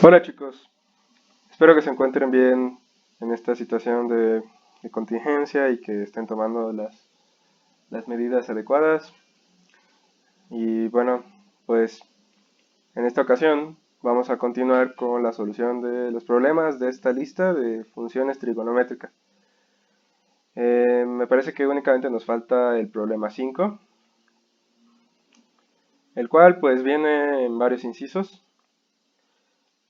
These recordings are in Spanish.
Hola chicos, espero que se encuentren bien en esta situación de contingencia y que estén tomando las medidas adecuadas. Y bueno, pues en esta ocasión vamos a continuar con la solución de los problemas de esta lista de funciones trigonométricas. Me parece que únicamente nos falta el problema 5, el cual pues viene en varios incisos.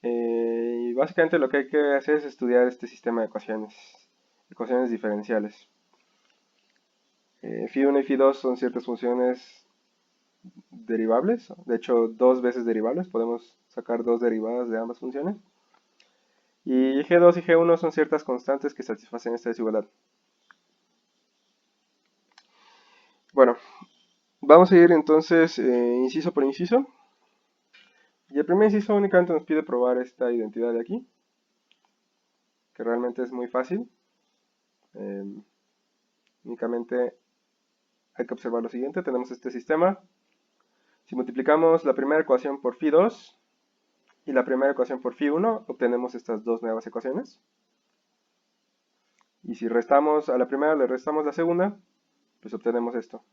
Y básicamente lo que hay que hacer es estudiar este sistema de ecuaciones diferenciales. Φ1 y Φ2 son ciertas funciones derivables, de hecho dos veces derivables, podemos sacar dos derivadas de ambas funciones. Y G2 y G1 son ciertas constantes que satisfacen esta desigualdad. Bueno, vamos a ir entonces inciso por inciso. Y el primer inciso únicamente nos pide probar esta identidad de aquí, que realmente es muy fácil. Eh, Únicamente hay que observar lo siguiente, tenemos este sistema. Si multiplicamos la primera ecuación por Φ2 y la primera ecuación por Φ1, obtenemos estas dos nuevas ecuaciones. Y si restamos a la primera, le restamos la segunda, pues obtenemos esto,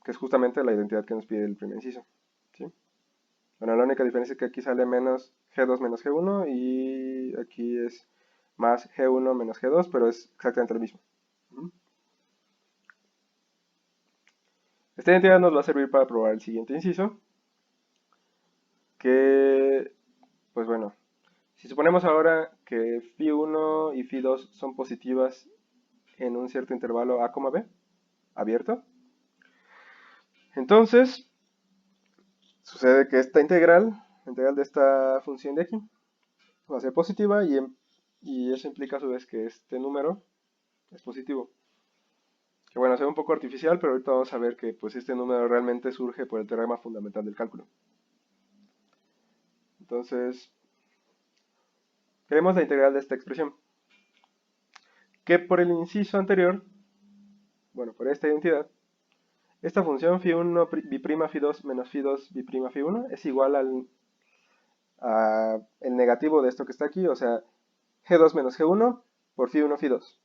que es justamente la identidad que nos pide el primer inciso. ¿Sí? Bueno, la única diferencia es que aquí sale menos G2 menos G1 y aquí es más G1 menos G2, pero es exactamente lo mismo. Esta identidad nos va a servir para probar el siguiente inciso, que, pues bueno, si suponemos ahora que Φ1 y Φ2 son positivas en un cierto intervalo a, B, abierto, entonces sucede que esta integral de esta función de aquí, va a ser positiva y eso implica a su vez que este número es positivo. Que bueno, se ve un poco artificial, pero ahorita vamos a ver que pues este número realmente surge por el teorema fundamental del cálculo. Entonces, queremos la integral de esta expresión, que por el inciso anterior, bueno, por esta identidad, esta función φ1 bi'f2 menos φ2 b'f1 es igual a el negativo de esto que está aquí, o sea, g2 menos g1 por φ1 φ2.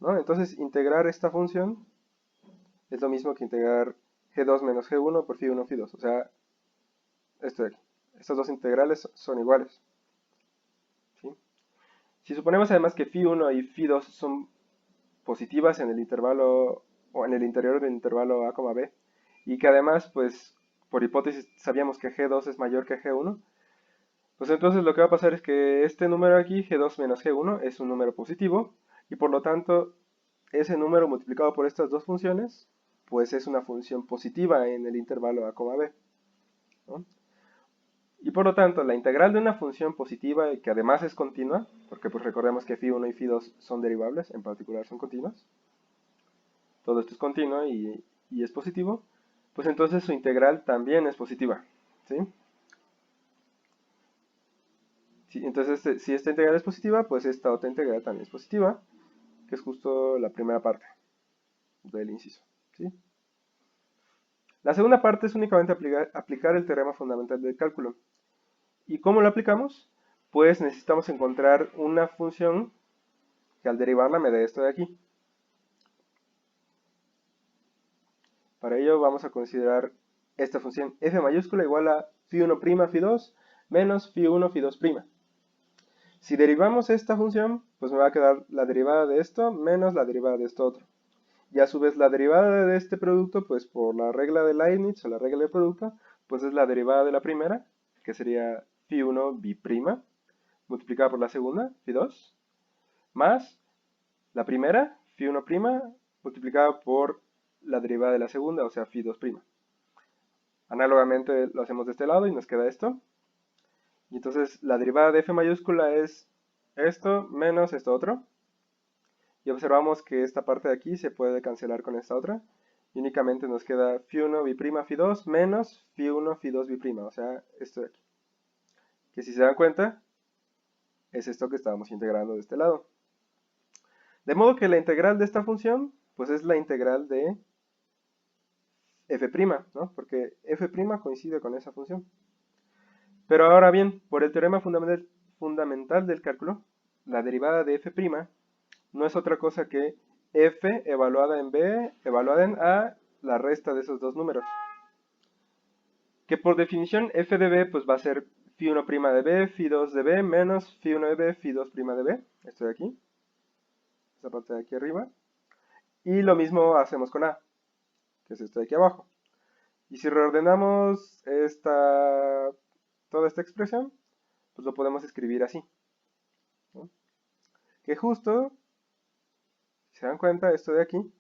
¿No? Entonces, integrar esta función es lo mismo que integrar g2 menos g1 por φ1 φ2. O sea, esto de aquí. Estas dos integrales son iguales. ¿Sí? Si suponemos además que φ1 y φ2 son positivas en el intervalo o en el interior del intervalo a, b, y que además, pues, por hipótesis sabíamos que g2 es mayor que g1, pues entonces lo que va a pasar es que este número aquí, g2 menos g1, es un número positivo, y por lo tanto, ese número multiplicado por estas dos funciones, pues es una función positiva en el intervalo a, b. ¿No? Y por lo tanto, la integral de una función positiva y que además es continua, porque pues recordemos que φ1 y φ2 son derivables, en particular son continuas, todo esto es continuo y es positivo, pues entonces su integral también es positiva. ¿Sí? Entonces, si esta integral es positiva, pues esta otra integral también es positiva, que es justo la primera parte del inciso. ¿Sí? La segunda parte es únicamente aplicar el teorema fundamental del cálculo. ¿Y cómo lo aplicamos? Pues necesitamos encontrar una función que al derivarla me dé esto de aquí. Para ello vamos a considerar esta función f mayúscula igual a φ1' φ2 menos φ1 φ2'. Si derivamos esta función, pues me va a quedar la derivada de esto menos la derivada de esto otro. Y a su vez la derivada de este producto, pues por la regla de Leibniz o la regla de producto, pues es la derivada de la primera, que sería φ1 b', multiplicada por la segunda, φ2, más la primera, φ1', multiplicada por la derivada de la segunda, o sea, φ2'. Análogamente lo hacemos de este lado y nos queda esto. Y entonces la derivada de f mayúscula es esto menos esto otro. Y observamos que esta parte de aquí se puede cancelar con esta otra. Y únicamente nos queda φ1 b' φ2 menos φ1 φ2 b', o sea, esto de aquí. Que si se dan cuenta, es esto que estábamos integrando de este lado. De modo que la integral de esta función, pues es la integral de f', ¿no? Porque f' coincide con esa función. Pero ahora bien, por el teorema fundamental del cálculo, la derivada de f' no es otra cosa que f evaluada en b evaluada en a, la resta de esos dos números. Que por definición f de b pues va a ser phi1' de b, phi2 de b, menos phi1 de b, phi2' de b. Esto de aquí, esta parte de aquí arriba. Y lo mismo hacemos con a, que es esto de aquí abajo. Y si reordenamos toda esta expresión, pues lo podemos escribir así, ¿no? Que justo, si se dan cuenta, esto de aquí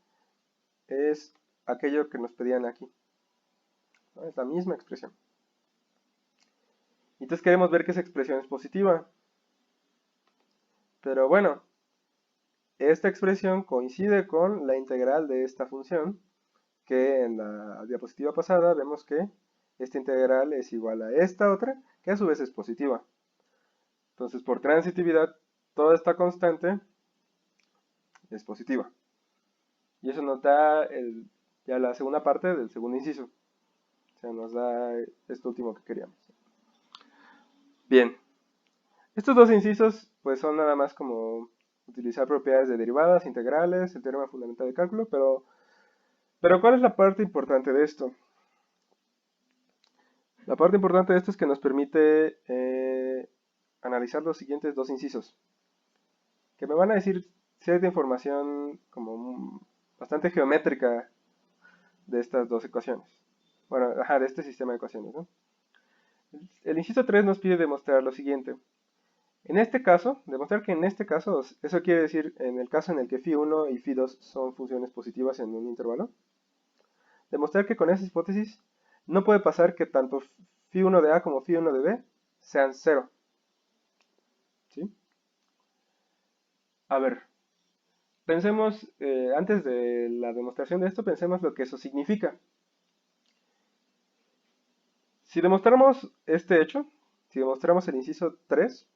es aquello que nos pedían aquí, ¿no? Es la misma expresión. Entonces queremos ver que esa expresión es positiva. Pero bueno, esta expresión coincide con la integral de esta función, que en la diapositiva pasada vemos que esta integral es igual a esta otra, que a su vez es positiva. Entonces, por transitividad, toda esta constante es positiva. Y eso nos da ya la segunda parte del segundo inciso. O sea, nos da esto último que queríamos. Bien, estos dos incisos pues son nada más como utilizar propiedades de derivadas, integrales, el teorema fundamental de cálculo, pero ¿cuál es la parte importante de esto? La parte importante de esto es que nos permite analizar los siguientes dos incisos, que me van a decir cierta información como bastante geométrica de estas dos ecuaciones. Bueno, ajá, de este sistema de ecuaciones, ¿no? El inciso 3 nos pide demostrar lo siguiente. En este caso, demostrar que en este caso, eso quiere decir en el caso en el que phi1 y phi2 son funciones positivas en un intervalo, demostrar que con esa hipótesis no puede pasar que tanto phi1 de a como phi1 de b sean 0. ¿Sí? A ver, pensemos, antes de la demostración de esto, pensemos lo que eso significa. Si demostramos este hecho, si demostramos el inciso 3,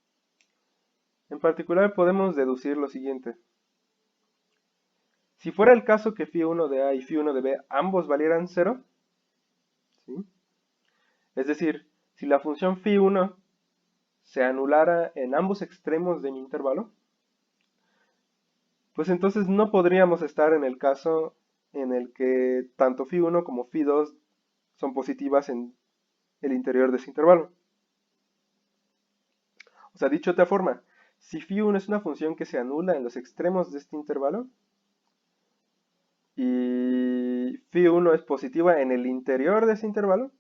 en particular podemos deducir lo siguiente. Si fuera el caso que phi1 de a y phi1 de b ambos valieran 0, ¿sí? Es decir, si la función phi1 se anulara en ambos extremos de mi intervalo, pues entonces no podríamos estar en el caso en el que tanto phi1 como phi2 son positivas en el interior de ese intervalo. O sea, dicho de otra forma, si phi1 es una función que se anula en los extremos de este intervalo y phi1 es positiva en el interior de ese intervalo,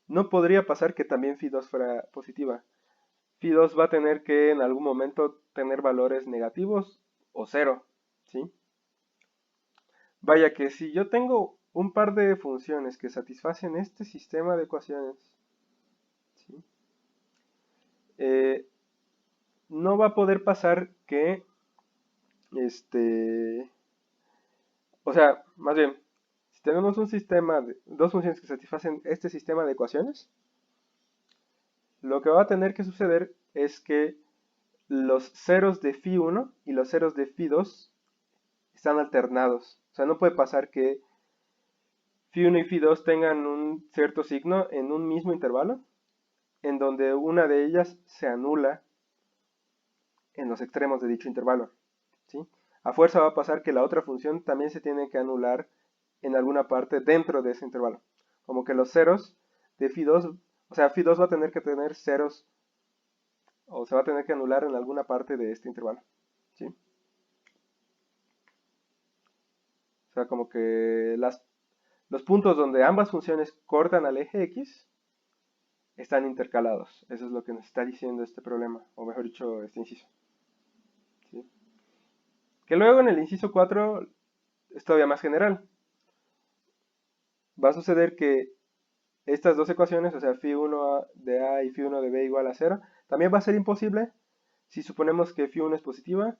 no podría pasar que también phi2 fuera positiva. Phi2 va a tener que en algún momento tener valores negativos o cero, ¿sí? Vaya que si yo tengo un par de funciones que satisfacen este sistema de ecuaciones, ¿sí? No va a poder pasar que, o sea, más bien, si tenemos un sistema de dos funciones que satisfacen este sistema de ecuaciones, lo que va a tener que suceder es que los ceros de phi1 y los ceros de phi2 están alternados. O sea, no puede pasar que phi1 y phi2 tengan un cierto signo en un mismo intervalo, en donde una de ellas se anula en los extremos de dicho intervalo, ¿sí? A fuerza va a pasar que la otra función también se tiene que anular en alguna parte dentro de ese intervalo. Como que los ceros de phi2, o sea, phi2 va a tener que tener ceros, o se va a tener que anular en alguna parte de este intervalo, ¿sí? O sea, como que los puntos donde ambas funciones cortan al eje X están intercalados. Eso es lo que nos está diciendo este problema, o mejor dicho, este inciso, ¿sí? Que luego en el inciso 4 es todavía más general. Va a suceder que estas dos ecuaciones, o sea, phi1 de a y phi1 de b igual a 0, también va a ser imposible si suponemos que phi1 es positiva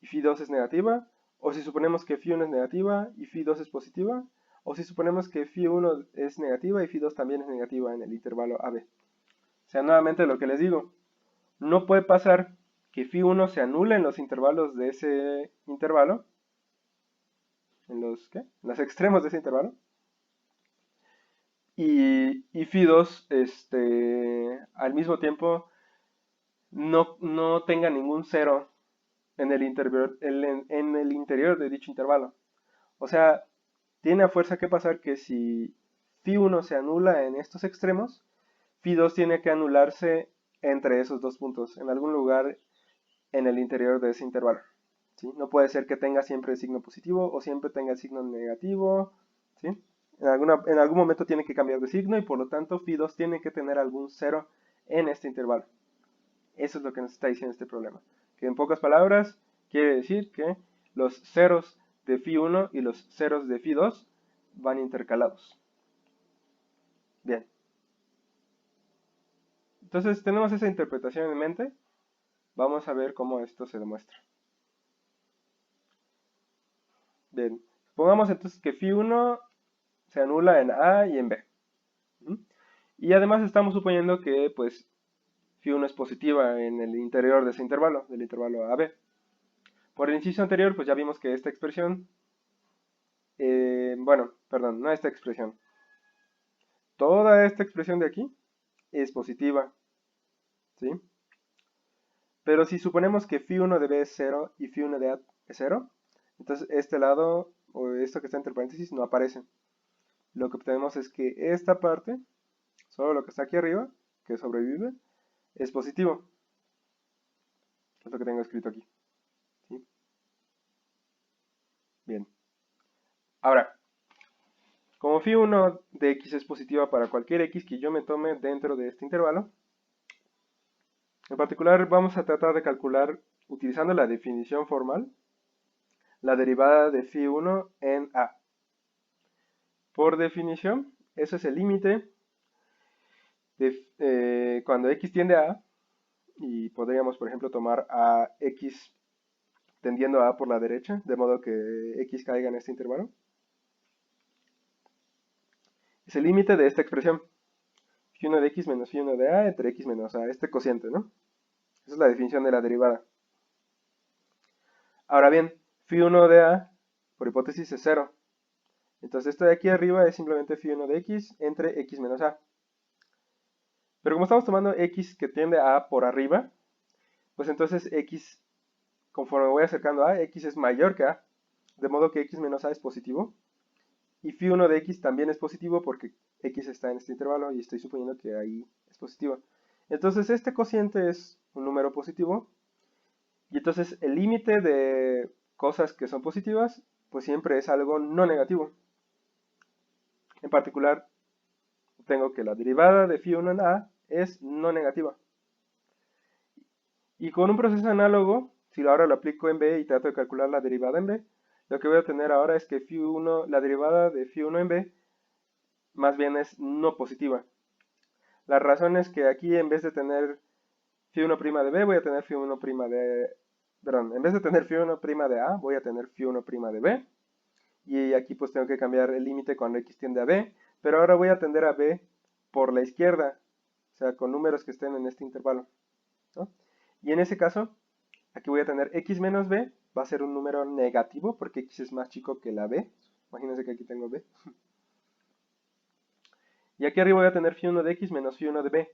y phi2 es negativa, o si suponemos que phi1 es negativa y phi2 es positiva, o si suponemos que phi1 es negativa y phi2 también es negativa en el intervalo AB. O sea, nuevamente lo que les digo, no puede pasar que phi1 se anule en los intervalos de ese intervalo, en en los extremos de ese intervalo, y phi2 al mismo tiempo no tenga ningún cero en el interior de dicho intervalo. O sea, tiene a fuerza que pasar que si phi1 se anula en estos extremos, phi2 tiene que anularse entre esos dos puntos, en algún lugar en el interior de ese intervalo. ¿Sí? No puede ser que tenga siempre el signo positivo o siempre tenga el signo negativo. ¿Sí? En algún momento tiene que cambiar de signo y por lo tanto phi2 tiene que tener algún cero en este intervalo. Eso es lo que nos está diciendo este problema. Que en pocas palabras quiere decir que los ceros de phi1 y los ceros de phi2 van intercalados. Bien. Entonces tenemos esa interpretación en mente. Vamos a ver cómo esto se demuestra. Bien. Supongamos entonces que phi1 se anula en A y en B. Y además estamos suponiendo que pues phi1 es positiva en el interior de ese intervalo, del intervalo AB. Por el inciso anterior, pues ya vimos que esta expresión, bueno, perdón, no esta expresión. Toda esta expresión de aquí es positiva, ¿sí? Pero si suponemos que phi1 de B es 0 y phi1 de A es 0, entonces este lado, o esto que está entre paréntesis, no aparece. Lo que obtenemos es que esta parte, solo lo que está aquí arriba, que sobrevive, es positivo. Es lo que tengo escrito aquí. ¿Sí? Bien. Ahora, como phi1 de x es positiva para cualquier x que yo me tome dentro de este intervalo, en particular vamos a tratar de calcular, utilizando la definición formal, la derivada de phi1 en a. Por definición, eso es el límite de cuando x tiende a a, y podríamos, por ejemplo, tomar a x tendiendo a a por la derecha, de modo que x caiga en este intervalo. Es el límite de esta expresión, phi1 de x menos phi1 de a entre x menos a, este cociente, ¿no? Esa es la definición de la derivada. Ahora bien, phi1 de a, por hipótesis, es 0. Entonces esto de aquí arriba es simplemente phi1 de x entre x menos a. Pero como estamos tomando x que tiende a a por arriba, pues entonces x, conforme voy acercando a, x es mayor que a, de modo que x menos a es positivo. Y phi1 de x también es positivo porque x está en este intervalo y estoy suponiendo que ahí es positivo. Entonces este cociente es un número positivo y entonces el límite de cosas que son positivas pues siempre es algo no negativo. En particular, tengo que la derivada de phi1 en a es no negativa. Y con un proceso análogo, si ahora lo aplico en b y trato de calcular la derivada en b, lo que voy a tener ahora es que la derivada de phi1 en b más bien es no positiva. La razón es que aquí en vez de tener phi1' de b, voy a tener phi1' de... Perdón, en vez de tener phi1' de a, voy a tener phi1' de b. Y aquí pues tengo que cambiar el límite cuando x tiende a b, pero ahora voy a tender a b por la izquierda, o sea, con números que estén en este intervalo, ¿no? Y en ese caso, aquí voy a tener x menos b, va a ser un número negativo porque x es más chico que la b. Imagínense que aquí tengo b. Y aquí arriba voy a tener phi1 de x menos phi1 de b.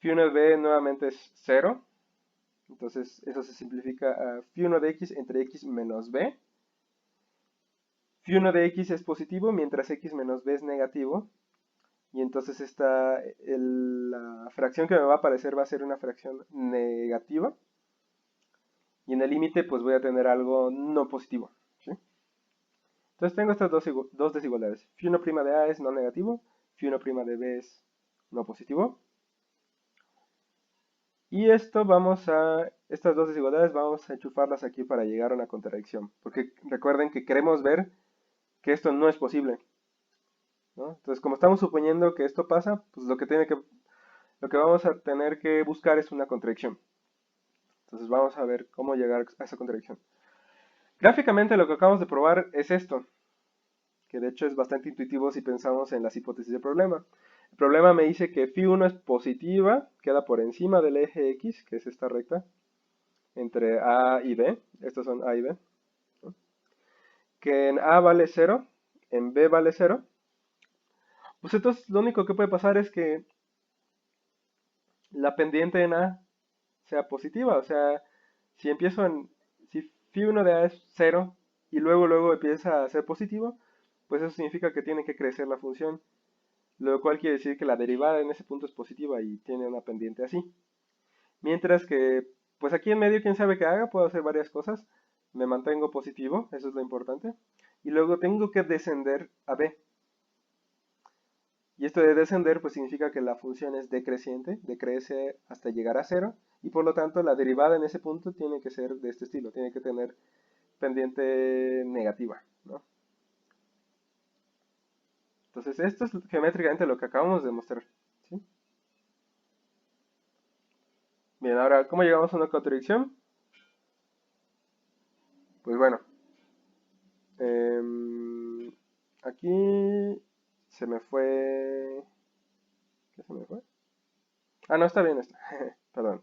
Phi1 de b nuevamente es 0, entonces eso se simplifica a phi1 de x entre x menos b. Phi1 de x es positivo mientras x menos b es negativo. Y entonces la fracción que me va a aparecer va a ser una fracción negativa. Y en el límite pues voy a tener algo no positivo, ¿sí? Entonces tengo estas dos desigualdades. Phi1' de a es no negativo, phi1' de b es no positivo. Y estas dos desigualdades vamos a enchufarlas aquí para llegar a una contradicción. Porque recuerden que queremos ver que esto no es posible, ¿no? Entonces como estamos suponiendo que esto pasa, pues lo que vamos a tener que buscar es una contradicción. Entonces vamos a ver cómo llegar a esa contradicción. Gráficamente lo que acabamos de probar es esto, que de hecho es bastante intuitivo si pensamos en las hipótesis del problema. El problema me dice que phi1 es positiva, queda por encima del eje x, que es esta recta, entre a y b, estos son a y b, ¿no? Que en a vale 0, en b vale 0, pues entonces lo único que puede pasar es que la pendiente en A sea positiva. O sea, si si phi1 de A es 0 y luego empieza a ser positivo, pues eso significa que tiene que crecer la función, lo cual quiere decir que la derivada en ese punto es positiva y tiene una pendiente así. Mientras que, pues aquí en medio, quién sabe qué haga, puedo hacer varias cosas. Me mantengo positivo, eso es lo importante. Y luego tengo que descender a B. Y esto de descender, pues significa que la función es decreciente, decrece hasta llegar a cero. Y por lo tanto, la derivada en ese punto tiene que ser de este estilo, tiene que tener pendiente negativa, ¿no? Entonces, esto es geométricamente lo que acabamos de mostrar, ¿sí? Bien, ahora, ¿cómo llegamos a una contradicción? Pues bueno, aquí se me fue... ¿Qué se me fue? Ah, no, está bien esto. Perdón,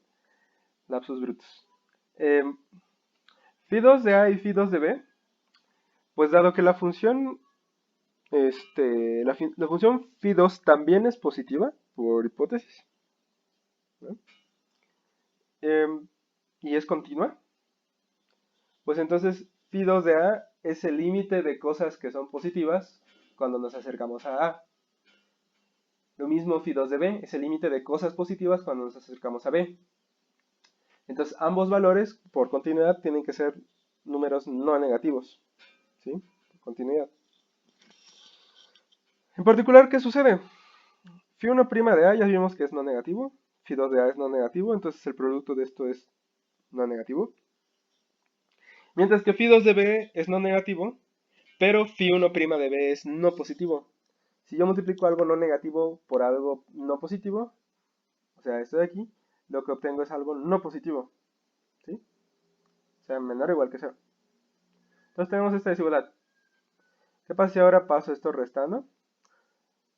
lapsus brutus. Phi2 de A y Phi2 de B, pues dado que la función, la función Phi2 también es positiva, por hipótesis, ¿no? Y es continua, pues entonces Phi2 de A es el límite de cosas que son positivas cuando nos acercamos a A. Lo mismo Phi2 de B es el límite de cosas positivas cuando nos acercamos a B. Entonces ambos valores, por continuidad, tienen que ser números no negativos, ¿sí? Por continuidad. En particular, ¿qué sucede? Phi1' de A ya vimos que es no negativo, Phi2 de A es no negativo, entonces el producto de esto es no negativo. Mientras que Phi2 de B es no negativo, pero Phi1' de B es no positivo. Si yo multiplico algo no negativo por algo no positivo, o sea, esto de aquí, lo que obtengo es algo no positivo, ¿sí? O sea, menor o igual que 0. Entonces tenemos esta desigualdad. ¿Qué pasa si ahora paso esto restando?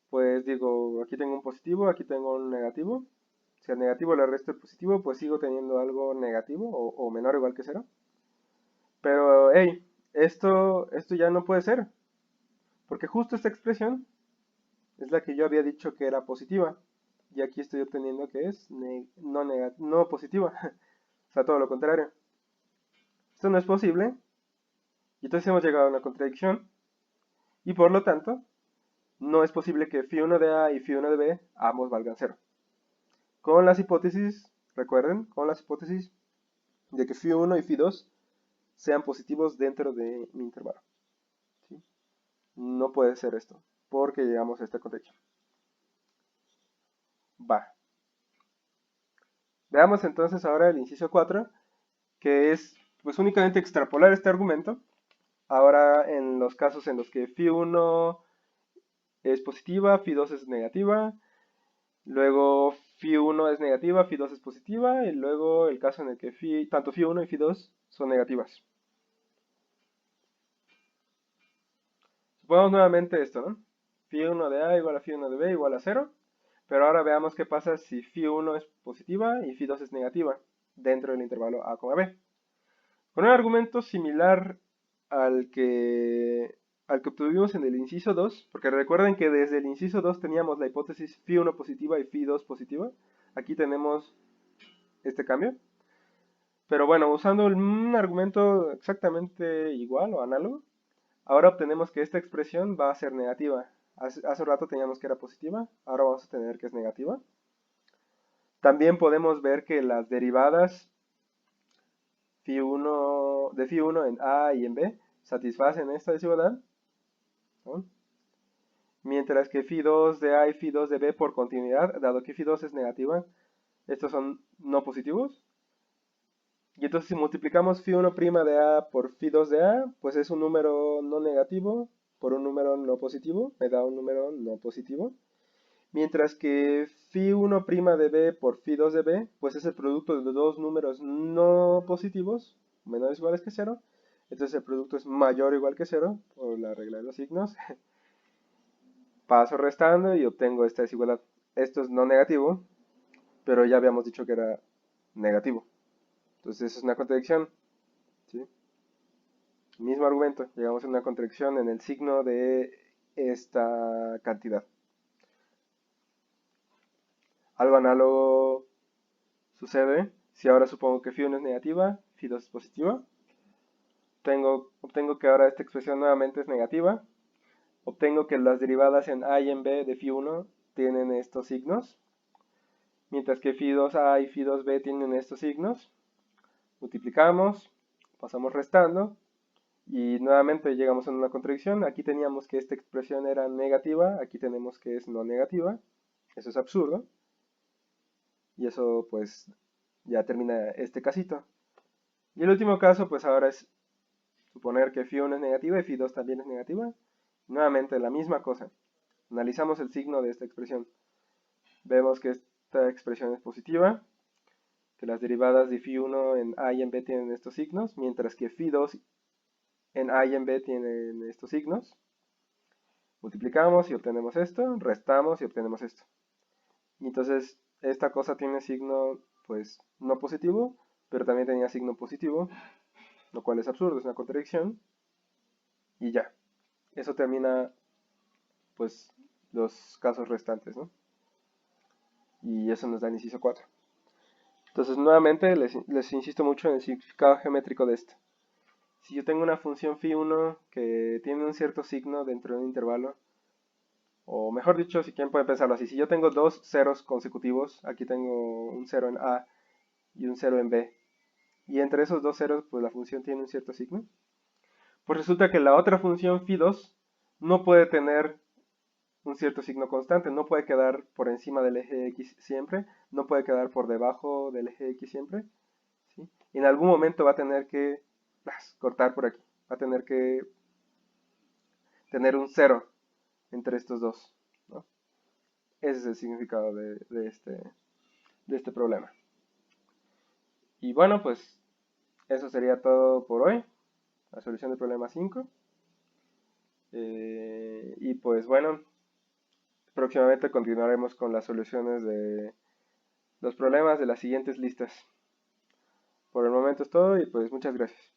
Pues digo, aquí tengo un positivo, aquí tengo un negativo. Si al negativo le resto el positivo, pues sigo teniendo algo negativo o menor o igual que 0. Pero, hey, esto ya no puede ser, porque justo esta expresión es la que yo había dicho que era positiva. Y aquí estoy obteniendo que es no positiva. O sea, todo lo contrario. Esto no es posible. Y entonces hemos llegado a una contradicción. Y por lo tanto, no es posible que Phi1 de A y Phi1 de B ambos valgan 0. Con las hipótesis, recuerden, con las hipótesis de que Phi1 y Phi2 sean positivos dentro de mi intervalo, ¿sí? No puede ser esto, porque llegamos a esta contradicción. Va. Veamos entonces ahora el inciso 4, que es pues únicamente extrapolar este argumento. Ahora en los casos en los que Phi1 es positiva, Phi2 es negativa, luego Phi1 es negativa, Phi2 es positiva, y luego el caso en el que tanto Phi1 y Phi2 son negativas. Supongamos nuevamente esto, ¿no? Phi1 de A igual a Phi1 de B igual a 0, pero ahora veamos qué pasa si Phi1 es positiva y Phi2 es negativa dentro del intervalo A, B. Con un argumento similar al que, al que obtuvimos en el inciso 2, porque recuerden que desde el inciso 2 teníamos la hipótesis Phi1 positiva y Phi2 positiva. Aquí tenemos este cambio. Pero bueno, usando un argumento exactamente igual o análogo, ahora obtenemos que esta expresión va a ser negativa. Hace rato teníamos que era positiva, ahora vamos a tener que es negativa. También podemos ver que las derivadas de Phi1 en A y en B satisfacen esta desigualdad, ¿no? Mientras que Phi2 de A y Phi2 de B por continuidad, dado que Phi2 es negativa, estos son no positivos. Y entonces si multiplicamos Phi1' de A por Phi2 de A, pues es un número no negativo por un número no positivo, me da un número no positivo. Mientras que Phi1' de B por Phi2 de B, pues es el producto de dos números no positivos, menores o iguales que 0. Entonces el producto es mayor o igual que 0, por la regla de los signos. Paso restando y obtengo esta desigualdad. Esto es no negativo, pero ya habíamos dicho que era negativo. Entonces eso es una contradicción, ¿sí? Mismo argumento, llegamos a una contradicción en el signo de esta cantidad. Algo análogo sucede si ahora supongo que φ1 es negativa, φ2 es positiva? Obtengo que ahora esta expresión nuevamente es negativa. Obtengo que las derivadas en a y en b de φ1 tienen estos signos, mientras que φ2a y φ2b tienen estos signos. Multiplicamos, pasamos restando, y nuevamente llegamos a una contradicción. Aquí teníamos que esta expresión era negativa, aquí tenemos que es no negativa. Eso es absurdo. Y eso pues ya termina este casito. Y el último caso pues ahora es suponer que φ1 es negativa y φ2 también es negativa. Nuevamente la misma cosa. Analizamos el signo de esta expresión. Vemos que esta expresión es positiva, que las derivadas de φ1 en a y en b tienen estos signos, mientras que φ2 en a y en b tienen estos signos. Multiplicamos y obtenemos esto, restamos y obtenemos esto. Y entonces esta cosa tiene signo pues no positivo, pero también tenía signo positivo, lo cual es absurdo, es una contradicción. Y ya, eso termina pues los casos restantes, ¿no? Y eso nos da el inciso 4. Entonces nuevamente les insisto mucho en el significado geométrico de esto. Si yo tengo una función φ1 que tiene un cierto signo dentro de un intervalo, o mejor dicho, si quieren pueden pensarlo así, si yo tengo dos ceros consecutivos, aquí tengo un 0 en A y un 0 en B, y entre esos dos ceros pues la función tiene un cierto signo, pues resulta que la otra función φ2 no puede tener un cierto signo constante, no puede quedar por encima del eje X siempre, no puede quedar por debajo del eje X siempre, ¿sí? Y en algún momento va a tener que cortar por aquí, va a tener que tener un 0 entre estos dos, ¿no? Ese es el significado de este problema. Y bueno, pues eso sería todo por hoy, la solución del problema 5. Y pues bueno, próximamente continuaremos con las soluciones de los problemas de las siguientes listas. Por el momento es todo y pues muchas gracias.